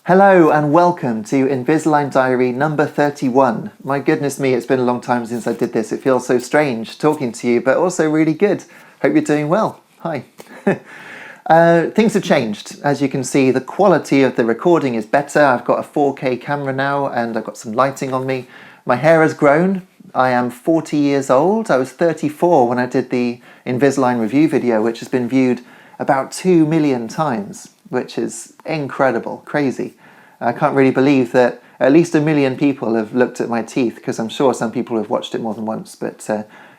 Hello and welcome to Invisalign Diary number 31. My goodness me, it's been a long time since I did this. It feels so strange talking to you, but also really good. Hope you're doing well. Hi. Things have changed. As you can see, the quality of the recording is better. I've got a 4K camera now and I've got some lighting on me. My hair has grown. I am 40 years old. I was 34 when I did the Invisalign review video, which has been viewed about 2 million times, which is incredible, crazy. I can't really believe that at least 1 million people have looked at my teeth, because I'm sure some people have watched it more than once, but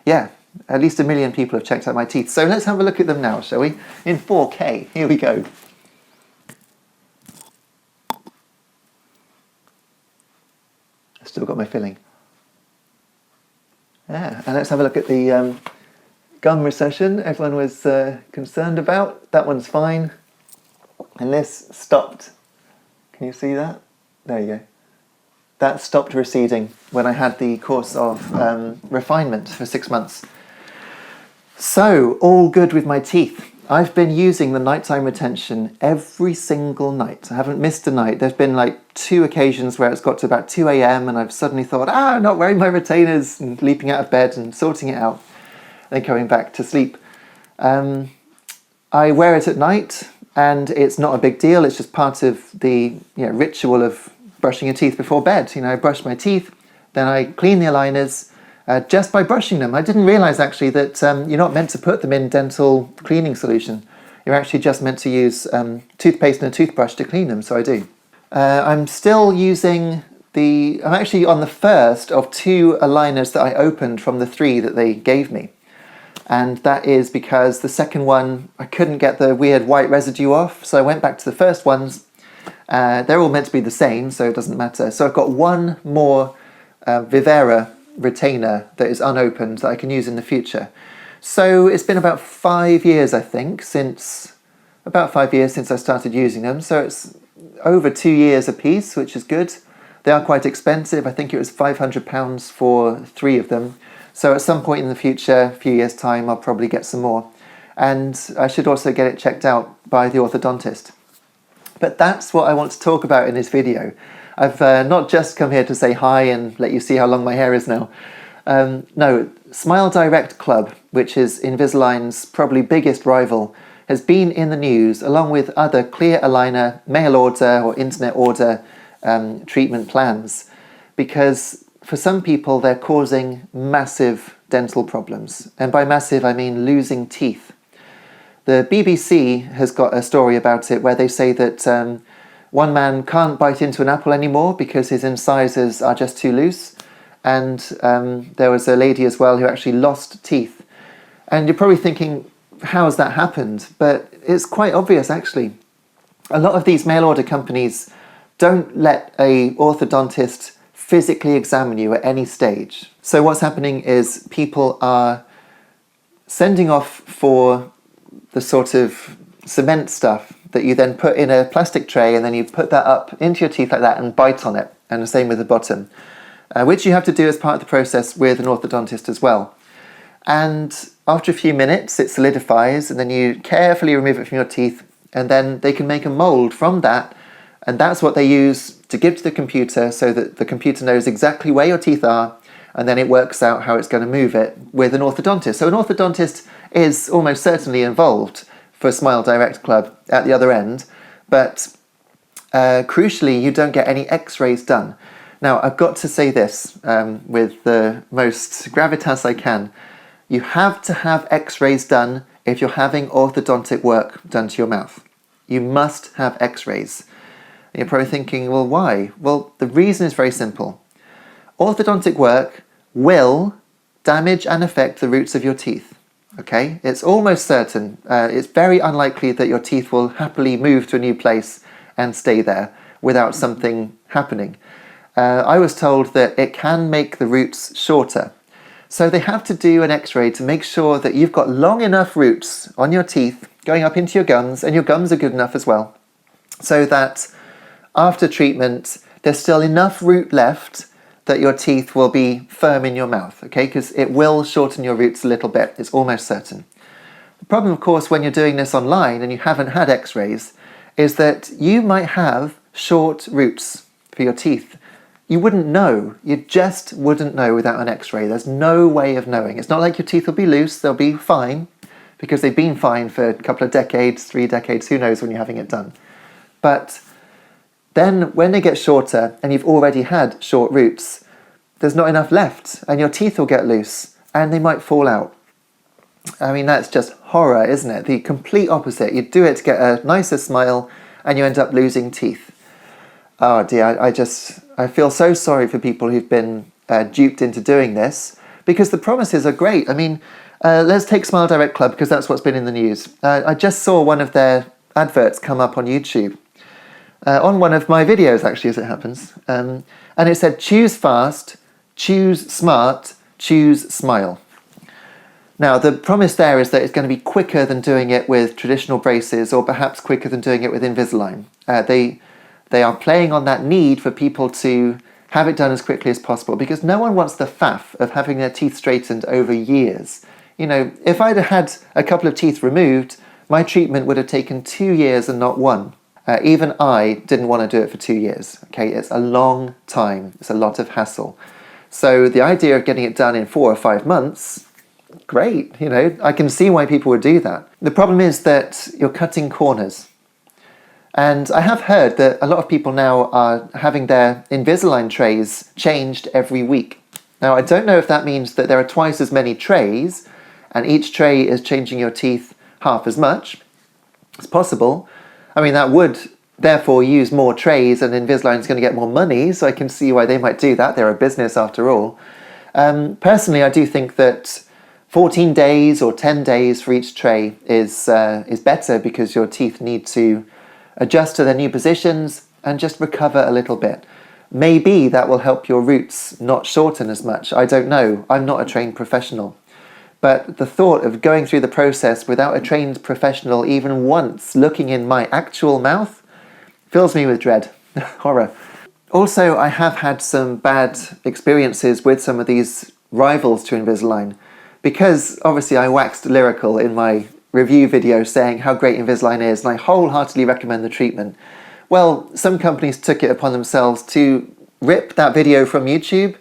yeah, at least 1 million people have checked out my teeth. So let's have a look at them now, shall we? In 4K, here we go. I've still got my filling. Yeah, and let's have a look at the gum recession everyone was concerned about. That one's fine. And this stopped. Can you see that? There you go. That stopped receding when I had the course of refinement for 6 months. So, all good with my teeth. I've been using the nighttime retention every single night. I haven't missed a night. There's been like 2 occasions where it's got to about 2 a.m. and I've suddenly thought, I'm not wearing my retainers, and leaping out of bed and sorting it out, then going back to sleep. I wear it at night. And it's not a big deal. It's just part of the ritual of brushing your teeth before bed. I brush my teeth, then I clean the aligners just by brushing them. I didn't realise actually that you're not meant to put them in dental cleaning solution. You're actually just meant to use toothpaste and a toothbrush to clean them, so I do. I'm still using I'm actually on the first of 2 aligners that I opened from the 3 that they gave me. And that is because the second one, I couldn't get the weird white residue off, so I went back to the first ones. They're all meant to be the same, so it doesn't matter. So I've got one more Vivera retainer that is unopened that I can use in the future. So it's been about 5 years, I think, since I started using them. So it's over 2 years a piece, which is good. They are quite expensive. I think it was £500 for 3 of them. So at some point in the future, a few years' time, I'll probably get some more. And I should also get it checked out by the orthodontist. But that's what I want to talk about in this video. I've not just come here to say hi and let you see how long my hair is now. No, Smile Direct Club, which is Invisalign's probably biggest rival, has been in the news along with other clear aligner, mail order or internet order treatment plans, because for some people, they're causing massive dental problems. And by massive, I mean losing teeth. The BBC has got a story about it where they say that one man can't bite into an apple anymore because his incisors are just too loose. And there was a lady as well who actually lost teeth. And you're probably thinking, how has that happened? But it's quite obvious, actually. A lot of these mail-order companies don't let an orthodontist physically examine you at any stage. So what's happening is people are sending off for the sort of cement stuff that you then put in a plastic tray, and then you put that up into your teeth like that and bite on it, and the same with the bottom, which you have to do as part of the process with an orthodontist as well. And after a few minutes it solidifies, and then you carefully remove it from your teeth, and then they can make a mould from that. And that's what they use to give to the computer so that the computer knows exactly where your teeth are, and then it works out how it's going to move it with an orthodontist. So an orthodontist is almost certainly involved for Smile Direct Club at the other end, but crucially, you don't get any x-rays done. Now, I've got to say this with the most gravitas I can. You have to have x-rays done if you're having orthodontic work done to your mouth. You must have x-rays. You're probably thinking, well, why? Well, the reason is very simple. Orthodontic work will damage and affect the roots of your teeth. Okay? It's almost certain. It's very unlikely that your teeth will happily move to a new place and stay there without something happening. I was told that it can make the roots shorter. So they have to do an x-ray to make sure that you've got long enough roots on your teeth going up into your gums, and your gums are good enough as well, so that after treatment, there's still enough root left that your teeth will be firm in your mouth, okay? Because it will shorten your roots a little bit, it's almost certain. The problem, of course, when you're doing this online and you haven't had x-rays, is that you might have short roots for your teeth, you wouldn't know. You just wouldn't know without an x-ray. There's no way of knowing. It's not like your teeth will be loose, they'll be fine, because they've been fine for a couple of decades, 3 decades, who knows when you're having it done. But then when they get shorter and you've already had short roots, there's not enough left and your teeth will get loose and they might fall out. I mean, that's just horror, isn't it? The complete opposite. You do it to get a nicer smile and you end up losing teeth. Oh dear, I feel so sorry for people who've been duped into doing this, because the promises are great. I mean, let's take Smile Direct Club, because that's what's been in the news. I just saw one of their adverts come up on YouTube, on one of my videos actually, as it happens, and it said, choose fast, choose smart, choose smile. Now, the promise there is that it's going to be quicker than doing it with traditional braces, or perhaps quicker than doing it with Invisalign. They are playing on that need for people to have it done as quickly as possible, because no one wants the faff of having their teeth straightened over years. You know, if I'd had a couple of teeth removed, my treatment would have taken 2 years and not 1. Even I didn't want to do it for 2 years. Okay, it's a long time. It's a lot of hassle. So the idea of getting it done in 4 or 5 months, great, you know, I can see why people would do that. The problem is that you're cutting corners. And I have heard that a lot of people now are having their Invisalign trays changed every week. Now, I don't know if that means that there are twice as many trays and each tray is changing your teeth half as much. It's possible. I mean, that would therefore use more trays and Invisalign is going to get more money, so I can see why they might do that. They're a business after all. Personally, I do think that 14 days or 10 days for each tray is better, because your teeth need to adjust to their new positions and just recover a little bit. Maybe that will help your roots not shorten as much. I don't know. I'm not a trained professional. But the thought of going through the process without a trained professional even once looking in my actual mouth fills me with dread. Horror. Also, I have had some bad experiences with some of these rivals to Invisalign, because obviously I waxed lyrical in my review video saying how great Invisalign is and I wholeheartedly recommend the treatment. Well, some companies took it upon themselves to rip that video from YouTube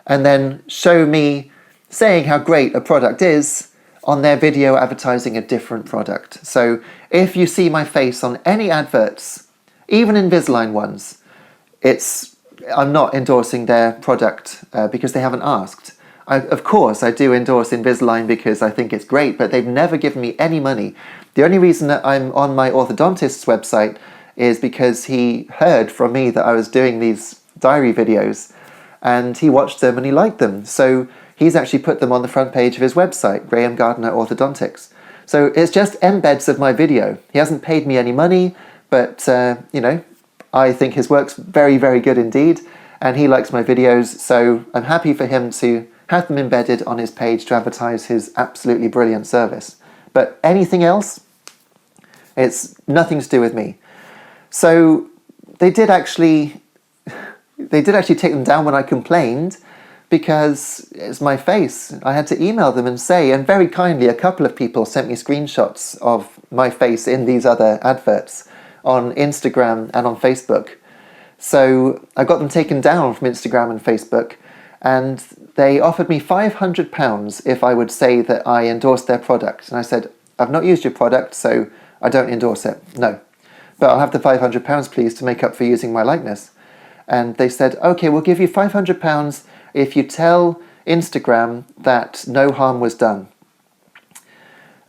and then show me saying how great a product is on their video advertising a different product. So if you see my face on any adverts, even Invisalign ones, I'm not endorsing their product because they haven't asked. Of course, I do endorse Invisalign because I think it's great, but they've never given me any money. The only reason that I'm on my orthodontist's website is because he heard from me that I was doing these diary videos and he watched them and he liked them. So he's actually put them on the front page of his website, Graham Gardner Orthodontics. So it's just embeds of my video. He hasn't paid me any money, but you know, I think his work's very, very good indeed, and he likes my videos, so I'm happy for him to have them embedded on his page to advertise his absolutely brilliant service. But anything else, it's nothing to do with me. So they did actually take them down when I complained, because it's my face. I had to email them and say, and very kindly a couple of people sent me screenshots of my face in these other adverts on Instagram and on Facebook. So I got them taken down from Instagram and Facebook, and they offered me £500 if I would say that I endorsed their product. And I said, I've not used your product, so I don't endorse it. No. But I'll have the £500 please to make up for using my likeness. And they said, okay, we'll give you £500 if you tell Instagram that no harm was done.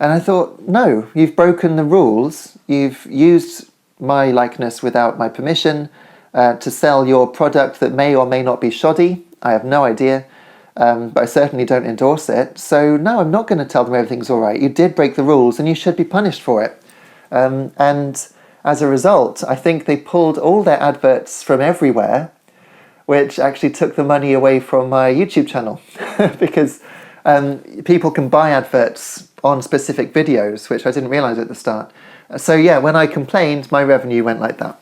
And I thought, no, you've broken the rules. You've used my likeness without my permission to sell your product that may or may not be shoddy. I have no idea, but I certainly don't endorse it. So no, I'm not going to tell them everything's all right. You did break the rules and you should be punished for it. And as a result, I think they pulled all their adverts from everywhere, which actually took the money away from my YouTube channel because people can buy adverts on specific videos, which I didn't realize at the start. So yeah, when I complained, my revenue went like that.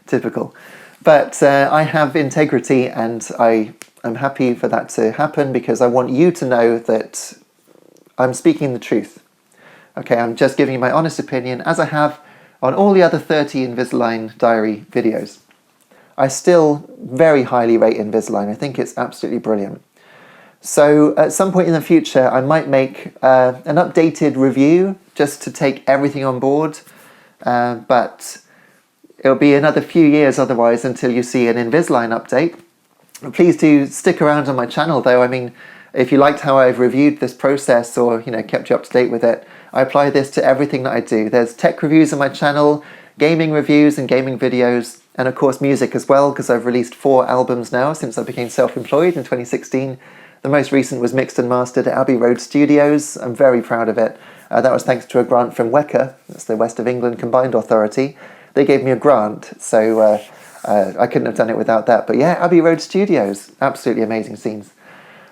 Typical. But I have integrity, and I'm happy for that to happen, because I want you to know that I'm speaking the truth. Okay, I'm just giving you my honest opinion, as I have on all the other 30 Invisalign Diary videos. I still very highly rate Invisalign. I think it's absolutely brilliant. So at some point in the future, I might make an updated review just to take everything on board, but it'll be another few years otherwise until you see an Invisalign update. Please do stick around on my channel though. I mean, if you liked how I've reviewed this process or kept you up to date with it, I apply this to everything that I do. There's tech reviews on my channel, gaming reviews and gaming videos, and of course music as well, because I've released 4 albums now since I became self-employed in 2016. The most recent was mixed and mastered at Abbey Road Studios. I'm very proud of it. That was thanks to a grant from WECA, that's the West of England Combined Authority. They gave me a grant, so I couldn't have done it without that. But yeah, Abbey Road Studios, absolutely amazing scenes.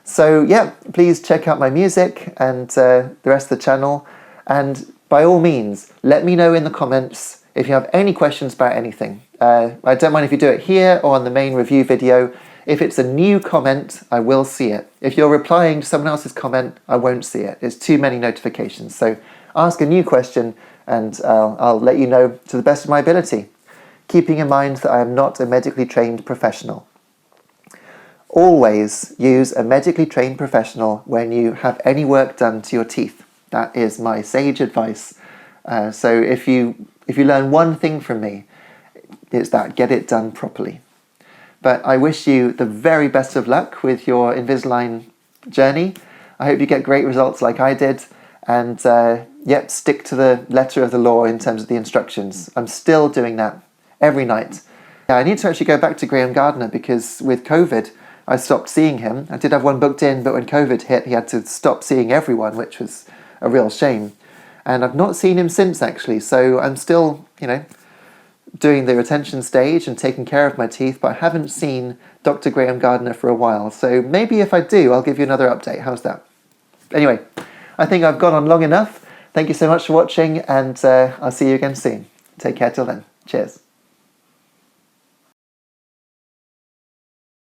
So yeah, please check out my music and the rest of the channel. And by all means, let me know in the comments if you have any questions about anything. I don't mind if you do it here or on the main review video. If it's a new comment, I will see it. If you're replying to someone else's comment, I won't see it. It's too many notifications. So ask a new question and I'll let you know to the best of my ability, keeping in mind that I am not a medically trained professional. Always use a medically trained professional when you have any work done to your teeth. That is my sage advice. So if you learn one thing from me, it's that get it done properly. But I wish you the very best of luck with your Invisalign journey. I hope you get great results like I did. And stick to the letter of the law in terms of the instructions. I'm still doing that every night. Yeah, I need to actually go back to Graham Gardner because with COVID, I stopped seeing him. I did have one booked in, but when COVID hit, he had to stop seeing everyone, which was a real shame. And I've not seen him since, actually. So I'm still, doing the retention stage and taking care of my teeth, but I haven't seen Dr. Graham Gardner for a while. So maybe if I do, I'll give you another update. How's that? Anyway, I think I've gone on long enough. Thank you so much for watching, and I'll see you again soon. Take care till then. Cheers.